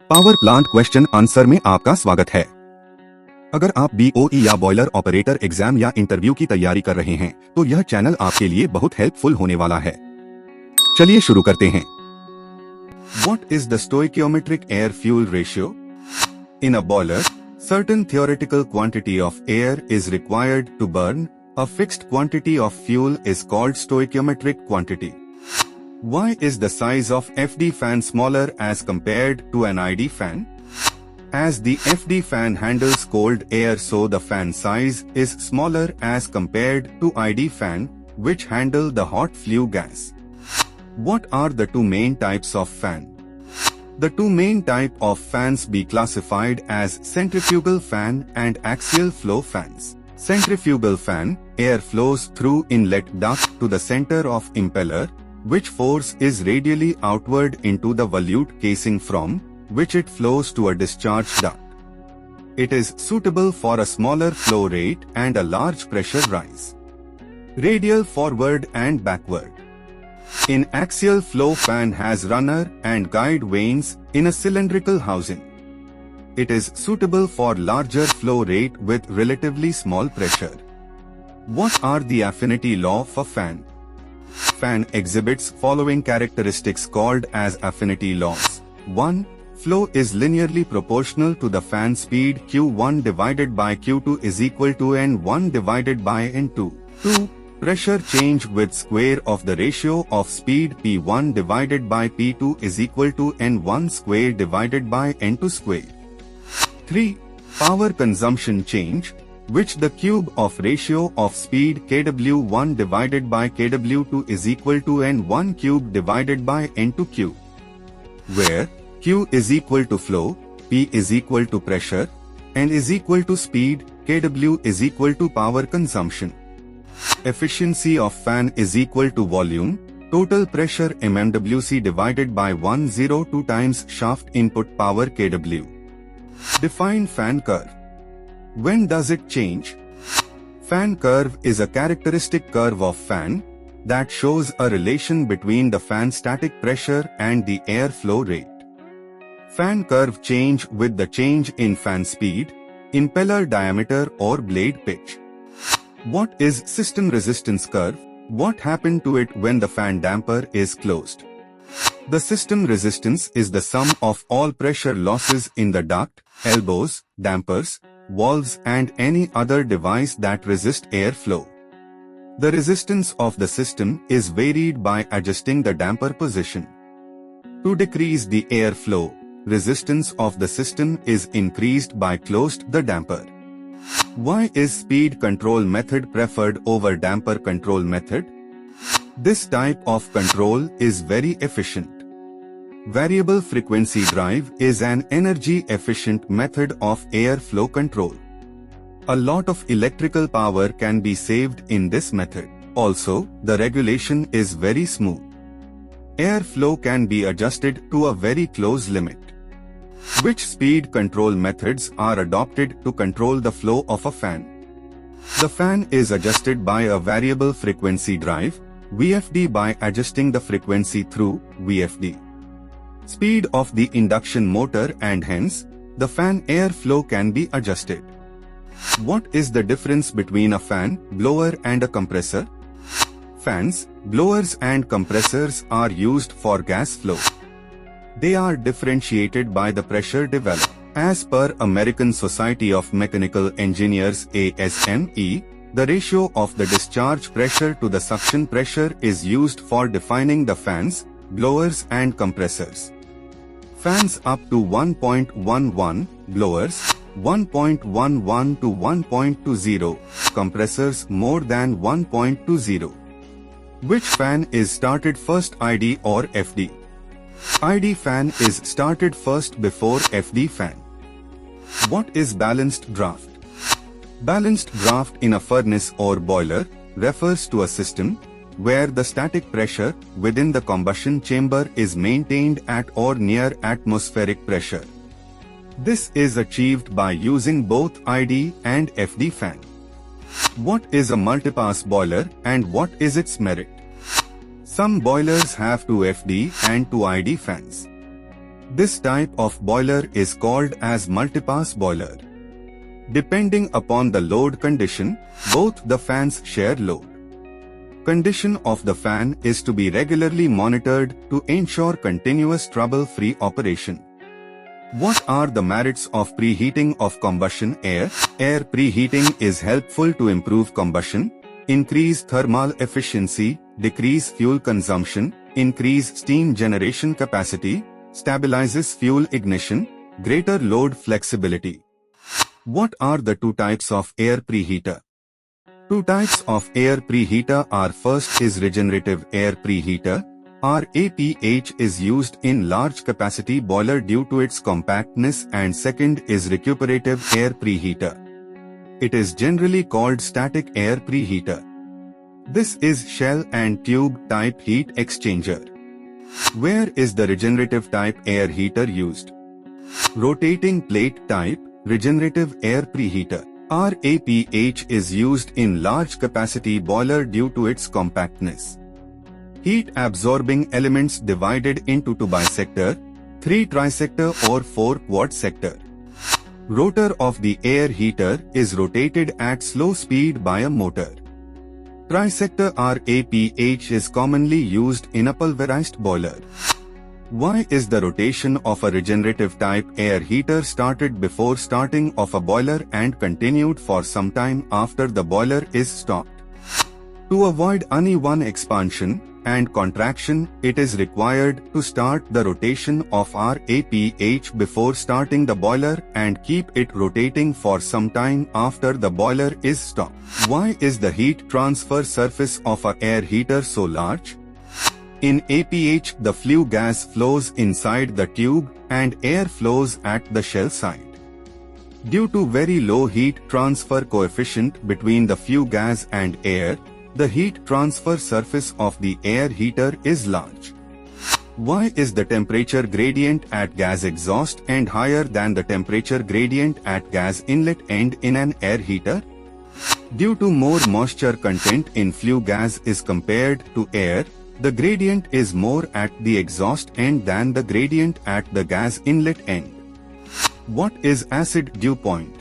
Power plant question answer में आपका स्वागत है। अगर आप बीओई या बॉयलर ऑपरेटर एग्जाम या इंटरव्यू की तैयारी कर रहे हैं तो यह चैनल आपके लिए बहुत हेल्पफुल होने वाला है। चलिए शुरू करते हैं। What is the stoichiometric air-fuel ratio? In a boiler, certain theoretical quantity of air is required to burn. A fixed quantity of fuel is called stoichiometric quantity. Why is the size of FD fan smaller as compared to an ID fan? As the FD fan handles cold air, so the fan size is smaller as compared to ID fan, which handle the hot flue gas. What are the two main types of fan? The two main type of fans be classified as centrifugal fan and axial flow fans. Centrifugal fan, air flows through inlet duct to the center of impeller, which force is radially outward into the volute casing from which it flows to a discharge duct. It is suitable for a smaller flow rate and a large pressure rise. Radial forward and backward. In axial flow fan has runner and guide vanes in a cylindrical housing. It is suitable for larger flow rate with relatively small pressure. What are the affinity law for fan? Fan exhibits following characteristics called as affinity laws. 1. Flow is linearly proportional to the fan speed Q1 divided by Q2 is equal to N1 divided by N2. 2. Pressure change with square of the ratio of speed P1 divided by P2 is equal to N1 square divided by N2 square. 3. Power consumption change, which the cube of ratio of speed kW1 divided by kW2 is equal to N1 cube divided by N2 cube, where Q is equal to flow, P is equal to pressure, N is equal to speed, kW is equal to power consumption. Efficiency of fan is equal to volume, total pressure mmWc divided by 102 times shaft input power kW. Define fan curve. When does it change? Fan curve is a characteristic curve of fan that shows a relation between the fan static pressure and the air flow rate. Fan curve change with the change in fan speed, impeller diameter or blade pitch. What is system resistance curve? What happened to it when the fan damper is closed? The system resistance is the sum of all pressure losses in the duct, elbows, dampers, valves and any other device that resist air flow. The resistance of the system is varied by adjusting the damper position. To decrease the air flow, resistance of the system is increased by closed the damper. Why is speed control method preferred over damper control method? This type of control is very efficient. Variable frequency drive is an energy-efficient method of air flow control. A lot of electrical power can be saved in this method. Also, the regulation is very smooth. Air flow can be adjusted to a very close limit. Which speed control methods are adopted to control the flow of a fan? The fan is adjusted by a variable frequency drive, VFD, by adjusting the frequency through VFD. Speed of the induction motor and hence, the fan air flow can be adjusted. What is the difference between a fan, blower and a compressor? Fans, blowers and compressors are used for gas flow. They are differentiated by the pressure developed. As per American Society of Mechanical Engineers ASME, the ratio of the discharge pressure to the suction pressure is used for defining the fans, blowers and compressors. Fans up to 1.11, blowers 1.11 to 1.20, compressors more than 1.20. Which fan is started first, ID or FD? ID fan is started first before FD fan. What is balanced draft? Balanced draft in a furnace or boiler refers to a system where the static pressure within the combustion chamber is maintained at or near atmospheric pressure. This is achieved by using both ID and FD fan. What is a multipass boiler and what is its merit? Some boilers have two FD and two ID fans. This type of boiler is called as multipass boiler. Depending upon the load condition, both the fans share load. Condition of the fan is to be regularly monitored to ensure continuous trouble-free operation. What are the merits of preheating of combustion air? Air preheating is helpful to improve combustion, increase thermal efficiency, decrease fuel consumption, increase steam generation capacity, stabilizes fuel ignition, greater load flexibility. What are the two types of air preheater? Two types of air preheater are: first is regenerative air preheater. RAPH is used in large capacity boiler due to its compactness, and second is recuperative air preheater. It is generally called static air preheater. This is shell and tube type heat exchanger. Where is the regenerative type air heater used? Rotating plate type regenerative air preheater. RAPH is used in large capacity boiler due to its compactness. Heat absorbing elements divided into 2 bisector, 3 trisector or 4 quad sector. Rotor of the air heater is rotated at slow speed by a motor. Trisector RAPH is commonly used in a pulverized boiler. Why is the rotation of a regenerative type air heater started before starting of a boiler and continued for some time after the boiler is stopped? To avoid uneven expansion and contraction, it is required to start the rotation of RAPH before starting the boiler and keep it rotating for some time after the boiler is stopped. Why is the heat transfer surface of an air heater so large? In APH, the flue gas flows inside the tube and air flows at the shell side. Due to very low heat transfer coefficient between the flue gas and air, the heat transfer surface of the air heater is large. Why is the temperature gradient at gas exhaust end higher than the temperature gradient at gas inlet end in an air heater? Due to more moisture content in flue gas is compared to air, the gradient is more at the exhaust end than the gradient at the gas inlet end. What is acid dew point?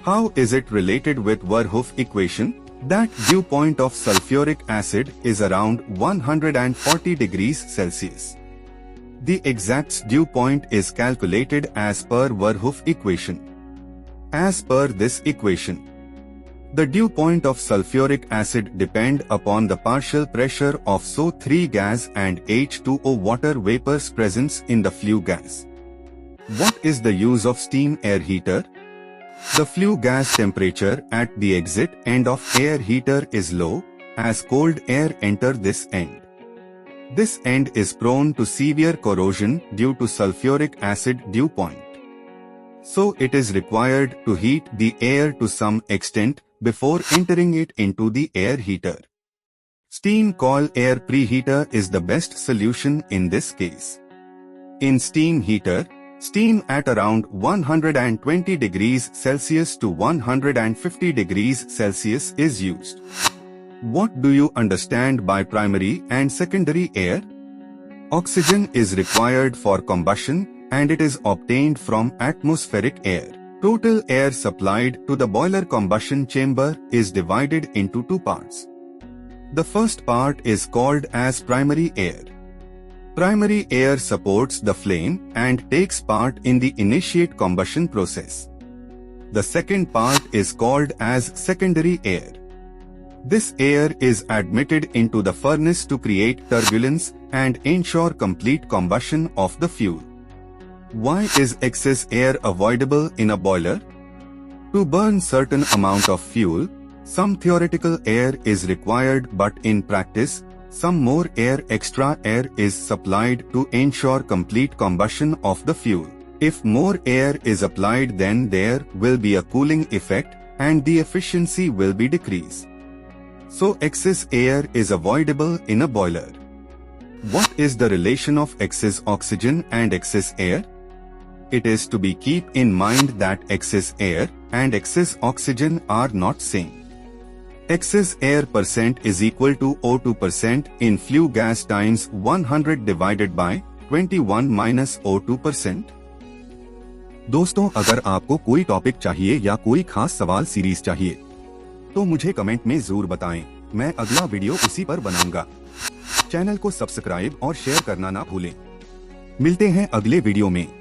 How is it related with Verhoeven equation? That dew point of sulfuric acid is around 140 degrees Celsius. The exact dew point is calculated as per Verhoeven equation. As per this equation, the dew point of sulfuric acid depend upon the partial pressure of SO3 gas and H2O water vapors presence in the flue gas. What is the use of steam air heater? The flue gas temperature at the exit end of air heater is low, as cold air enter this end. This end is prone to severe corrosion due to sulfuric acid dew point. So it is required to heat the air to some extent before entering it into the air heater. Steam coil air preheater is the best solution in this case. In steam heater, steam at around 120 degrees Celsius to 150 degrees Celsius is used. What do you understand by primary and secondary air? Oxygen is required for combustion and it is obtained from atmospheric air. Total air supplied to the boiler combustion chamber is divided into 2 parts. The first part is called as primary air. Primary air supports the flame and takes part in the initiate combustion process. The second part is called as secondary air. This air is admitted into the furnace to create turbulence and ensure complete combustion of the fuel. Why is excess air avoidable in a boiler? To burn certain amount of fuel, some theoretical air is required, but in practice, some more extra air is supplied to ensure complete combustion of the fuel. If more air is applied, then there will be a cooling effect and the efficiency will be decreased. So excess air is avoidable in a boiler. What is the relation of excess oxygen and excess air? It is to be keep in mind that excess air and excess oxygen are not same. Excess air percent is equal to O2% in flue gas times 100 divided by 21-02%। दोस्तों, अगर आपको कोई topic चाहिए या कोई खास सवाल series चाहिए तो मुझे कमेंट में जरूर बताएं। मैं अगला वीडियो उसी पर बनाऊंगा। चैनल को सब्सक्राइब और शेयर करना ना भूलें। मिलते हैं अगले वीडियो में।